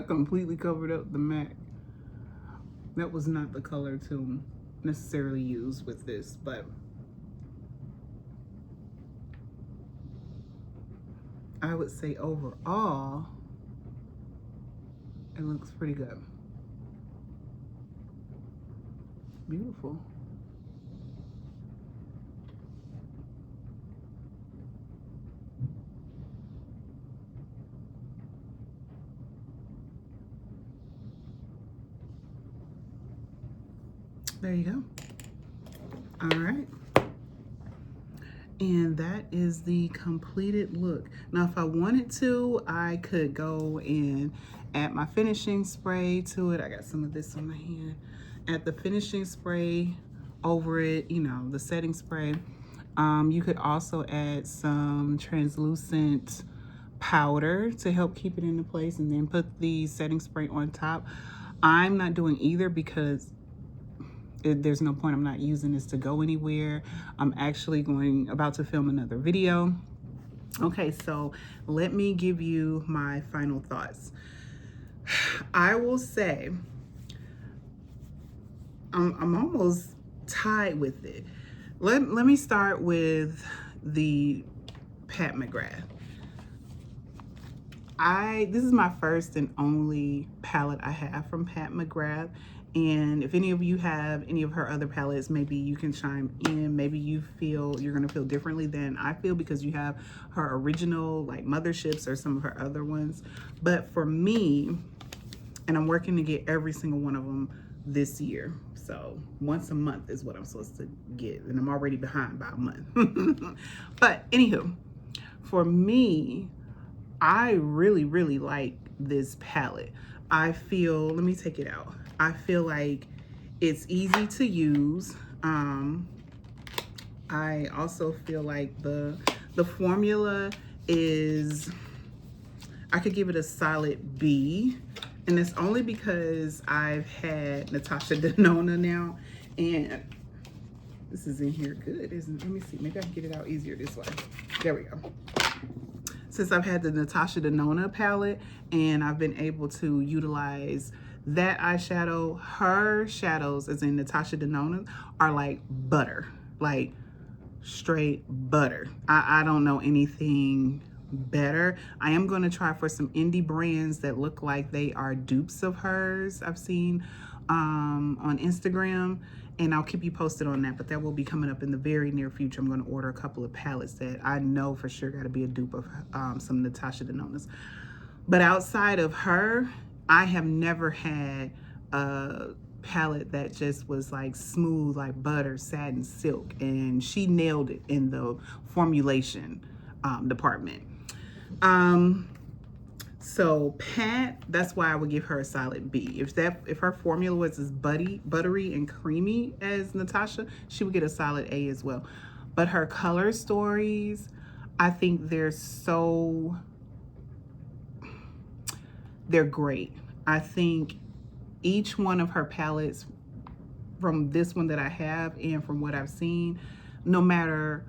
[SPEAKER 1] Completely covered up the MAC. That was not the color to necessarily use with this, but I would say overall, it looks pretty good. Beautiful. There you go. All right. And that is the completed look. Now, if I wanted to, I could go and add my finishing spray to it. I got some of this on my hand. Add the finishing spray over it, you know, the setting spray. You could also add some translucent powder to help keep it into place, and then put the setting spray on top. I'm not doing either because there's no point. I'm not using this to go anywhere. I'm actually about to film another video. Okay, so let me give you my final thoughts. I will say I'm almost tied with it. Let me start with the Pat McGrath. This is my first and only palette I have from Pat McGrath. And if any of you have any of her other palettes, maybe you can chime in. Maybe you're gonna feel differently than I feel because you have her original like motherships or some of her other ones. But for me, and I'm working to get every single one of them this year. So once a month is what I'm supposed to get, and I'm already behind by a month. But anywho, for me, I really, really like this palette. I feel, let me take it out. I feel like it's easy to use. I also feel like the formula is, I could give it a solid B. And it's only because I've had Natasha Denona now, and this is in here good, isn't it? Let me see, maybe I can get it out easier this way. There we go. Since I've had the Natasha Denona palette, and I've been able to utilize that eyeshadow, her shadows, as in Natasha Denona, are like butter, like straight butter. I don't know anything better. I am going to try for some indie brands that look like they are dupes of hers I've seen on Instagram, and I'll keep you posted on that, but that will be coming up in the very near future. I'm going to order a couple of palettes that I know for sure got to be a dupe of some Natasha Denonas. But outside of her, I have never had a palette that just was like smooth like butter, satin, silk, and she nailed it in the formulation department. So Pat, that's why I would give her a solid B. If her formula was as buttery and creamy as Natasha, she would get a solid A as well. But her color stories, I think they're great. I think each one of her palettes, from this one that I have and from what I've seen, no matter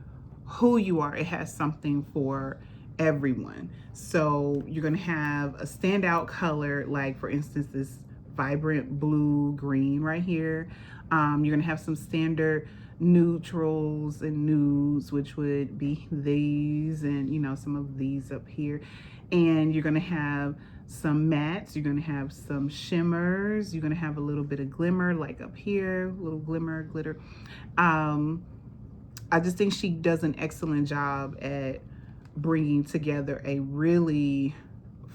[SPEAKER 1] who you are, it has something for everyone. So you're gonna have a standout color, like for instance this vibrant blue green right here. You're gonna have some standard neutrals and nudes, which would be these, and you know, some of these up here. And you're gonna have some mattes, you're gonna have some shimmers, you're gonna have a little bit of glimmer like up here, a little glimmer, glitter. I just think she does an excellent job at bringing together a really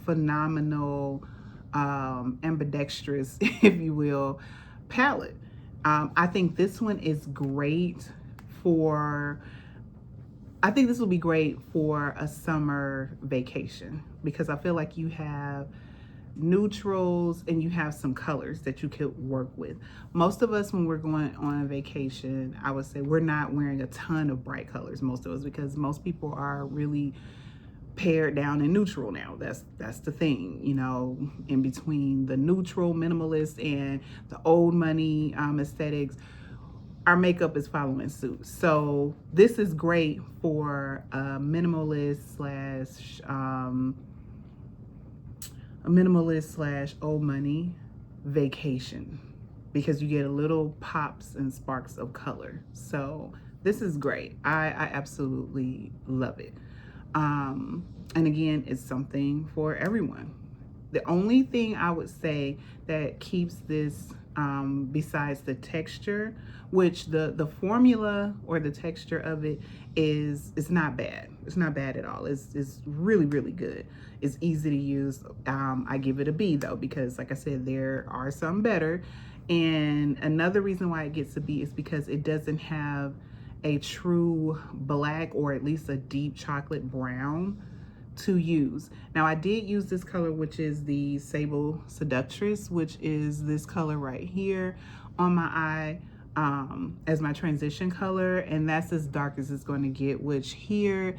[SPEAKER 1] phenomenal, ambidextrous, if you will, palette. I think this one is great for, I think this will be great for a summer vacation, because I feel like you have neutrals and you have some colors that you could work with. Most of us, when we're going on a vacation, I would say we're not wearing a ton of bright colors, most of us, because most people are really pared down in neutral now. That's the thing, you know, in between the neutral minimalist and the old money aesthetics, our makeup is following suit. So this is great for a minimalist slash old money vacation, because you get a little pops and sparks of color. So this is great. I absolutely love it. And again, it's something for everyone. The only thing I would say that keeps this, besides the texture, which the formula or the texture of it is not bad. It's not bad at all. It's really, really good. It's easy to use. I give it a B though, because like I said, there are some better. And another reason why it gets a B is because it doesn't have a true black, or at least a deep chocolate brown to use. Now I did use this color, which is the Sable Seductress, which is this color right here on my eye, as my transition color, and that's as dark as it's going to get, which here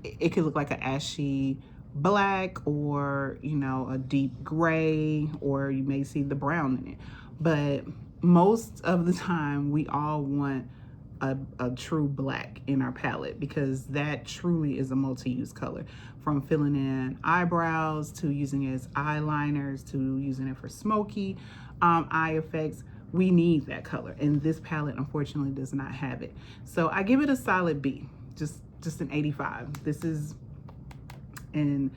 [SPEAKER 1] it could look like an ashy black, or you know, a deep gray, or you may see the brown in it. But most of the time we all want a true black in our palette, because that truly is a multi-use color, from filling in eyebrows to using it as eyeliners to using it for smoky eye effects. We need that color, and this palette unfortunately does not have it. So I give it a solid B, just an 85. This is an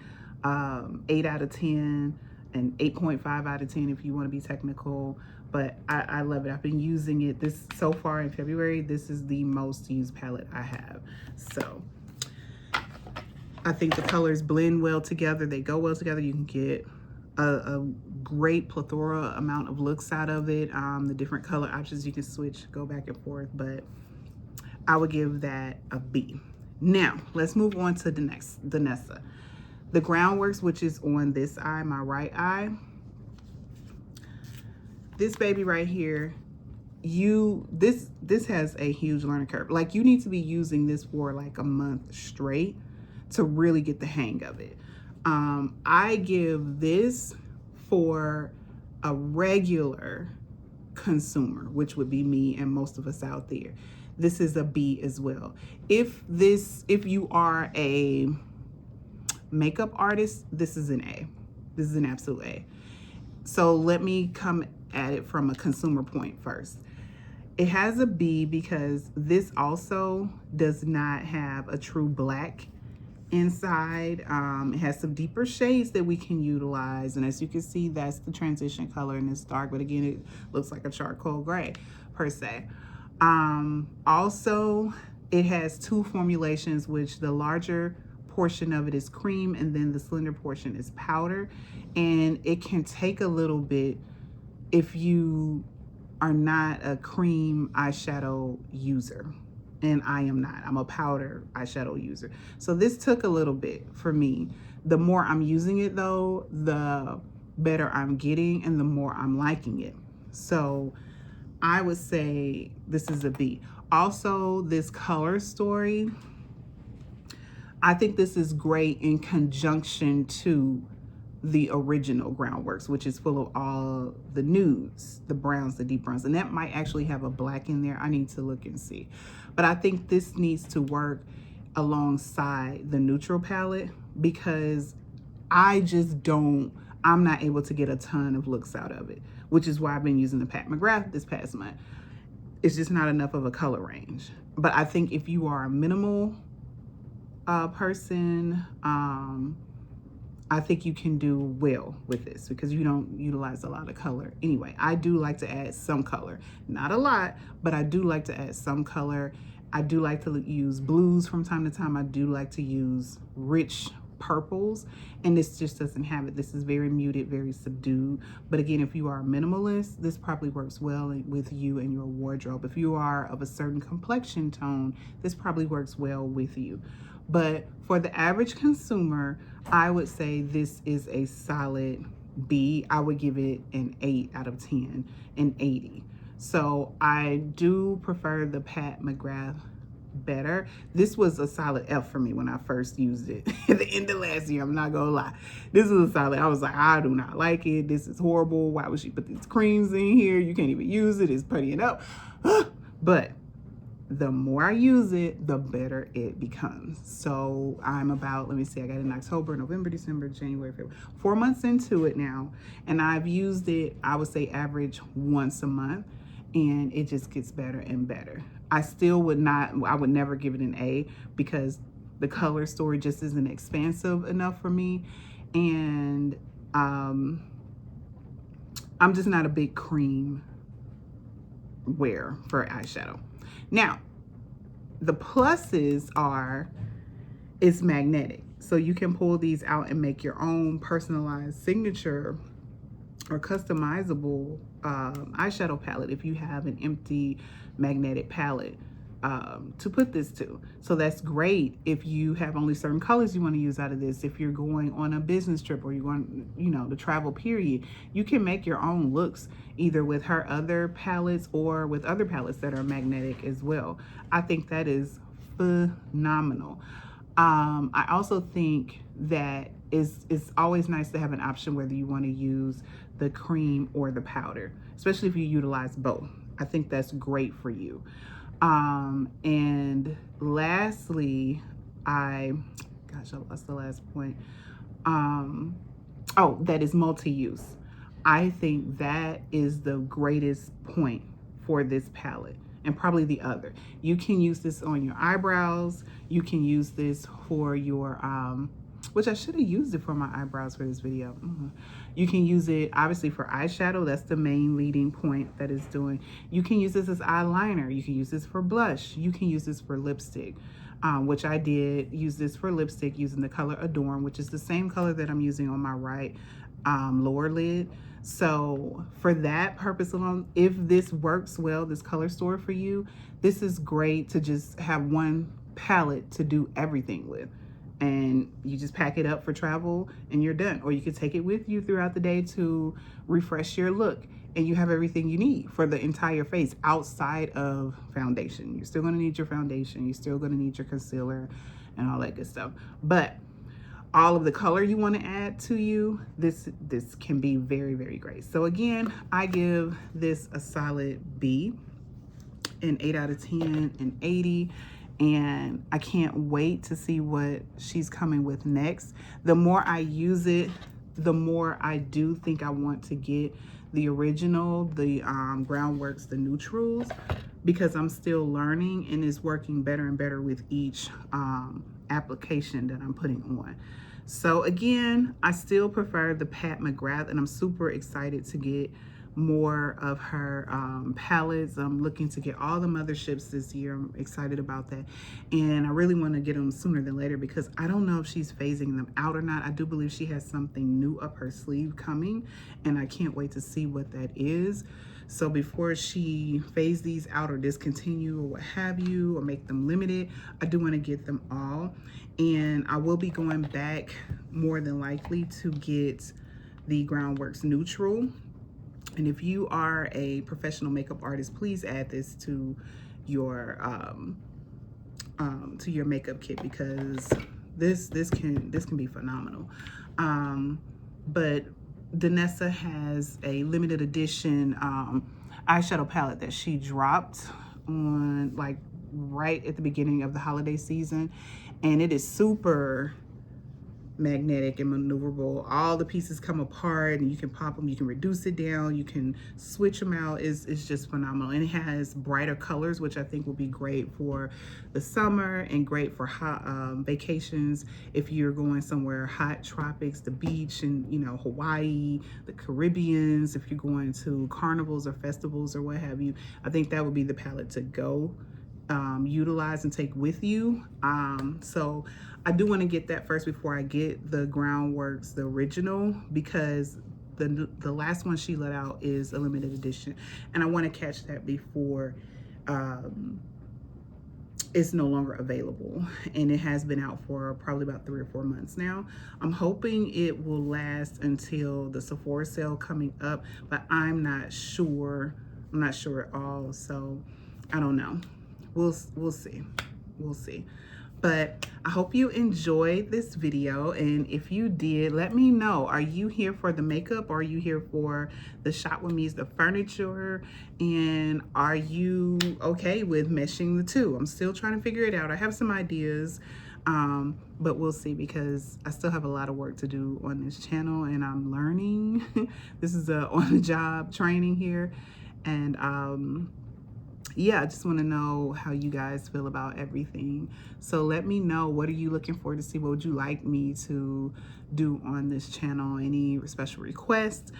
[SPEAKER 1] 8 out of 10, an 8.5 out of 10 if you want to be technical. But I love it. I've been using it so far in February. This is the most used palette I have. So I think the colors blend well together. They go well together. You can get a great plethora amount of looks out of it. The different color options you can switch, go back and forth. But I would give that a B. Now let's move on to the next, Danessa. The Groundworks, which is on this eye, my right eye. This baby right here, this has a huge learning curve. Like, you need to be using this for like a month straight to really get the hang of it. I give this, for a regular consumer, which would be me and most of us out there, this is a B as well. If you are a makeup artist, this is an A. This is an absolute A. So let me come at it from a consumer point first. It has a B because this also does not have a true black inside. It has some deeper shades that we can utilize, and as you can see, that's the transition color, and it's dark, but again, it looks like a charcoal gray per se. Also, it has two formulations, which the larger portion of it is cream, and then the slender portion is powder, and it can take a little bit if you are not a cream eyeshadow user, and I am not. I'm a powder eyeshadow user. So this took a little bit for me. The more I'm using it though, the better I'm getting and the more I'm liking it. So I would say this is a B. Also, this Color Story, I think this is great in conjunction to the original Groundworks, which is full of all the nudes, the browns, the deep browns, and that might actually have a black in there. I need to look and see. But I think this needs to work alongside the neutral palette, because I'm not able to get a ton of looks out of it, which is why I've been using the Pat McGrath this past month. It's just not enough of a color range. But I think if you are a minimal person, I think you can do well with this because you don't utilize a lot of color. Anyway, I do like to add some color. Not a lot, but I do like to add some color. I do like to use blues from time to time. I do like to use rich purples, and this just doesn't have it. This is very muted, very subdued. But again, if you are a minimalist, this probably works well with you and your wardrobe. If you are of a certain complexion tone, this probably works well with you. But for the average consumer, I would say this is a solid B. I would give it an 8 out of 10, an 80. So I do prefer the Pat McGrath better. This was a solid F for me when I first used it at the end of last year. I'm not gonna lie. This is a solid. I was like, I do not like it. This is horrible. Why would she put these creams in here? You can't even use it. It's puttying up. But the more I use it, the better it becomes. So I'm about, let me see, I got it in October, November, December, January, February, 4 months into it now. And I've used it, I would say average once a month, and it just gets better and better. I still would not, I would never give it an A because the color story just isn't expansive enough for me. And I'm just not a big cream wear for eyeshadow. Now, the pluses are it's magnetic. So you can pull these out and make your own personalized signature or customizable eyeshadow palette if you have an empty magnetic palette to put this to. So that's great if you have only certain colors you want to use out of this. If you're going on a business trip or you're going, you know, the travel period, you can make your own looks either with her other palettes or with other palettes that are magnetic as well. I think that is phenomenal. I also think that it's always nice to have an option whether you want to use the cream or the powder, especially if you utilize both. I think that's great for you. And lastly, gosh, I lost the last point. Oh, that is multi-use. I think that is the greatest point for this palette, and probably the other. You can use this on your eyebrows. You can use this for your, which I should have used it for my eyebrows for this video. You can use it obviously for eyeshadow. That's the main leading point that it's doing. You can use this as eyeliner. You can use this for blush. You can use this for lipstick, which I did use this for lipstick using the color Adorn, which is the same color that I'm using on my right lower lid. So for that purpose alone, if this works well, this color story for you, this is great to just have one palette to do everything with. And you just pack it up for travel and you're done. Or you can take it with you throughout the day to refresh your look, and you have everything you need for the entire face outside of foundation. You're still gonna need your foundation. You're still gonna need your concealer and all that good stuff. But all of the color you want to add to you, this can be very, very great. So again, I give this a solid B, an 8 out of 10, an 80. And I can't wait to see what she's coming with next. The more I use it, the more I do think I want to get the original, the Groundworks, the neutrals, because I'm still learning and it's working better and better with each application that I'm putting on. So again, I still prefer the Pat McGrath, and I'm super excited to get more of her palettes. I'm looking to get all the motherships this year. I'm excited about that, and I really want to get them sooner than later because I don't know if she's phasing them out or not. I do believe she has something new up her sleeve coming, and I can't wait to see what that is. So before she phase these out or discontinue or what have you, or make them limited, I do want to get them all. And I will be going back more than likely to get the Groundworks Neutral. And if you are a professional makeup artist, please add this to your makeup kit, because this can be phenomenal. But Danessa has a limited edition eyeshadow palette that she dropped on like right at the beginning of the holiday season, and it is super magnetic and maneuverable. All the pieces come apart and you can pop them, you can reduce it down, you can switch them out. It's just phenomenal. And it has brighter colors, which I think will be great for the summer and great for hot vacations. If you're going somewhere hot, tropics, the beach, and you know, Hawaii, the Caribbeans, if you're going to carnivals or festivals or what have you, I think that would be the palette to go utilize and take with you. So I do want to get that first before I get the Groundworks, the original, because the last one she let out is a limited edition, and I want to catch that before it's no longer available. And it has been out for probably about 3 or 4 months now. I'm hoping it will last until the Sephora sale coming up, but I'm not sure. I'm not sure at all, so I don't know. We'll see. But I hope you enjoyed this video, and if you did, let me know. Are you here for the makeup, or are you here for the shop with me's the furniture? And are you okay with meshing the two? I'm still trying to figure it out. I have some ideas, but we'll see, because I still have a lot of work to do on this channel, and I'm learning. This is a on-the-job training here, and yeah, I just want to know how you guys feel about everything. So let me know, what are you looking for to see? What would you like me to do on this channel? Any special requests?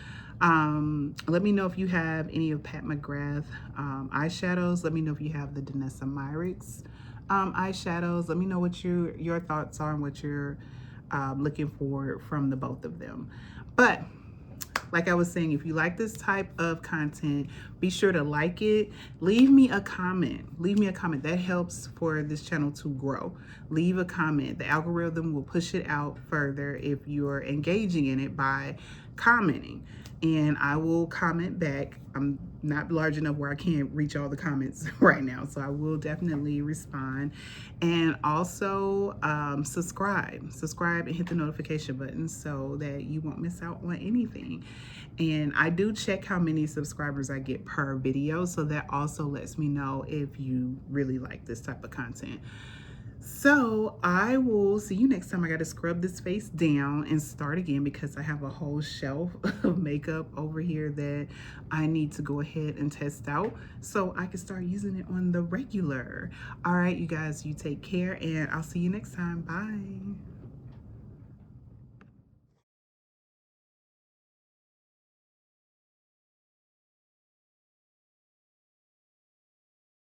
[SPEAKER 1] Let me know if you have any of Pat McGrath eyeshadows. Let me know if you have the Danessa Myricks eyeshadows. Let me know what your thoughts are and what you're looking for from the both of them. But like I was saying, if you like this type of content, be sure to like it. Leave me a comment. Leave me a comment. That helps for this channel to grow. Leave a comment. The algorithm will push it out further if you're engaging in it by commenting. And I will comment back. I'm not large enough where I can't reach all the comments right now, so I will definitely respond. And also subscribe and hit the notification button so that you won't miss out on anything. And I do check how many subscribers I get per video, so that also lets me know if you really like this type of content. So I will see you next time. I got to scrub this face down and start again, because I have a whole shelf of makeup over here that I need to go ahead and test out so I can start using it on the regular. All right, you guys, you take care, and I'll see you next time. Bye.